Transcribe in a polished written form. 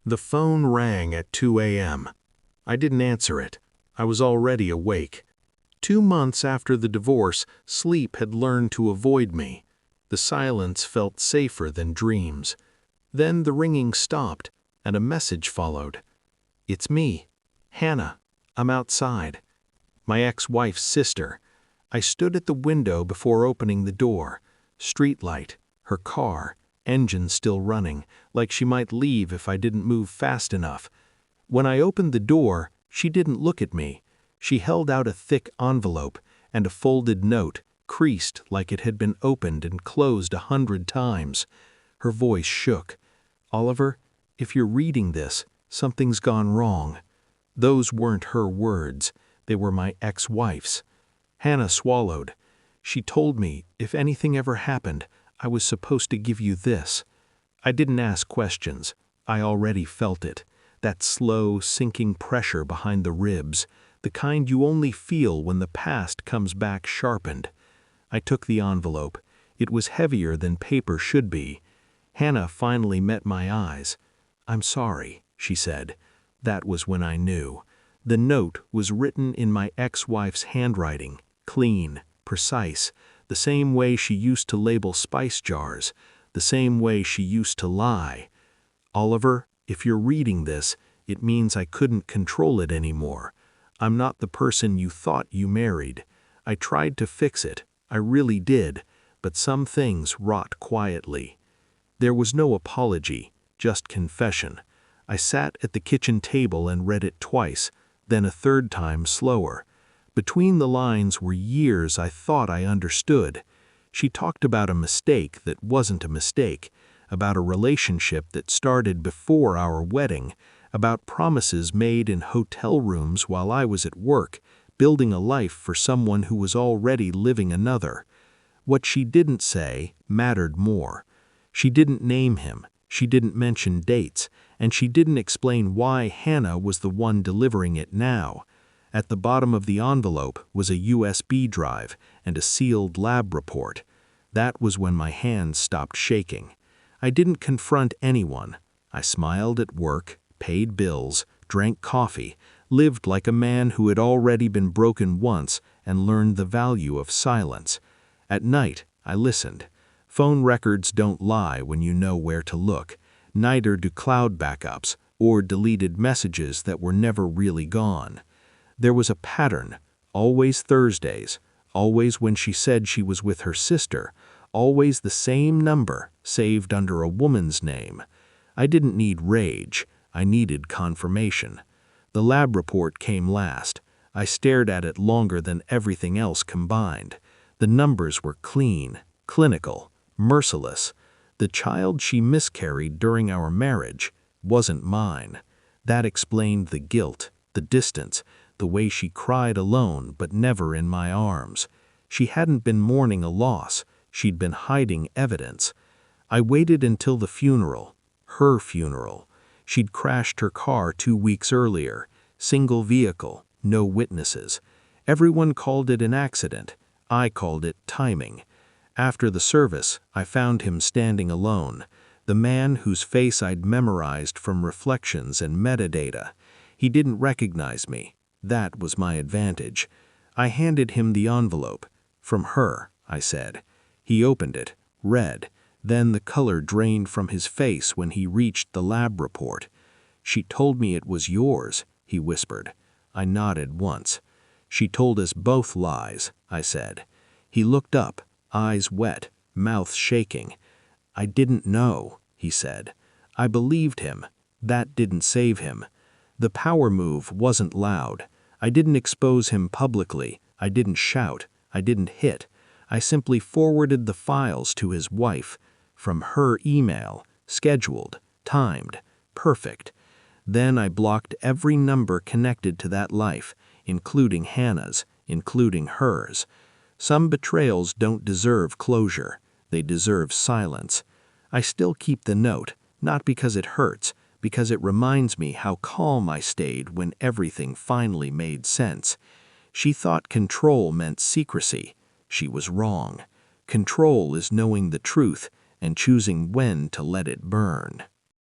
The phone rang at 2 a.m. I didn't answer it. I was already awake. 2 months after the divorce, sleep had learned to avoid me. The silence felt safer than dreams. Then the ringing stopped, and a message followed. "It's me, Hannah. I'm outside." My ex-wife's sister. I stood at the window before opening the door. Streetlight, her car, engine still running, like she might leave if I didn't move fast enough. When I opened the door, she didn't look at me. She held out a thick envelope and a folded note, creased like it had been opened and closed 100 times. Her voice shook. "Oliver, if you're reading this, something's gone wrong." Those weren't her words. They were my ex-wife's. Hannah swallowed. "She told me if anything ever happened, I was supposed to give you this." I didn't ask questions. I already felt it. That slow, sinking pressure behind the ribs, the kind you only feel when the past comes back sharpened. I took the envelope. It was heavier than paper should be. Hannah finally met my eyes. "I'm sorry," she said. That was when I knew. The note was written in my ex-wife's handwriting, clean, precise, the same way she used to label spice jars, the same way she used to lie. "Oliver, if you're reading this, it means I couldn't control it anymore. I'm not the person you thought you married. I tried to fix it, I really did, but some things rot quietly." There was no apology, just confession. I sat at the kitchen table and read it twice, then a third time slower. Between the lines were years I thought I understood. She talked about a mistake that wasn't a mistake, about a relationship that started before our wedding, about promises made in hotel rooms while I was at work, building a life for someone who was already living another. What she didn't say mattered more. She didn't name him, she didn't mention dates, and she didn't explain why Hannah was the one delivering it now. At the bottom of the envelope was a USB drive and a sealed lab report. That was when my hands stopped shaking. I didn't confront anyone. I smiled at work, paid bills, drank coffee, lived like a man who had already been broken once and learned the value of silence. At night, I listened. Phone records don't lie when you know where to look. Neither do cloud backups or deleted messages that were never really gone. There was a pattern, always Thursdays, always when she said she was with her sister, always the same number saved under a woman's name. I didn't need rage, I needed confirmation. The lab report came last. I stared at it longer than everything else combined. The numbers were clean, clinical, merciless. The child she miscarried during our marriage wasn't mine. That explained the guilt, the distance, the way she cried alone but never in my arms. She hadn't been mourning a loss, she'd been hiding evidence. I waited until the funeral, her funeral. She'd crashed her car 2 weeks earlier, single vehicle, no witnesses. Everyone called it an accident. I called it timing. After the service, I found him standing alone, the man whose face I'd memorized from reflections and metadata. He didn't recognize me. That was my advantage. I handed him the envelope. "From her," I said. He opened it, read. Then the color drained from his face when he reached the lab report. "She told me it was yours," he whispered. I nodded once. "She told us both lies," I said. He looked up, eyes wet, mouth shaking. "I didn't know," he said. I believed him. That didn't save him. The power move wasn't loud. I didn't expose him publicly. I didn't shout. I didn't hit. I simply forwarded the files to his wife. From her email, scheduled, timed, perfect. Then I blocked every number connected to that life, including Hannah's, including hers. Some betrayals don't deserve closure. They deserve silence. I still keep the note, not because it hurts, because it reminds me how calm I stayed when everything finally made sense. She thought control meant secrecy. She was wrong. Control is knowing the truth and choosing when to let it burn.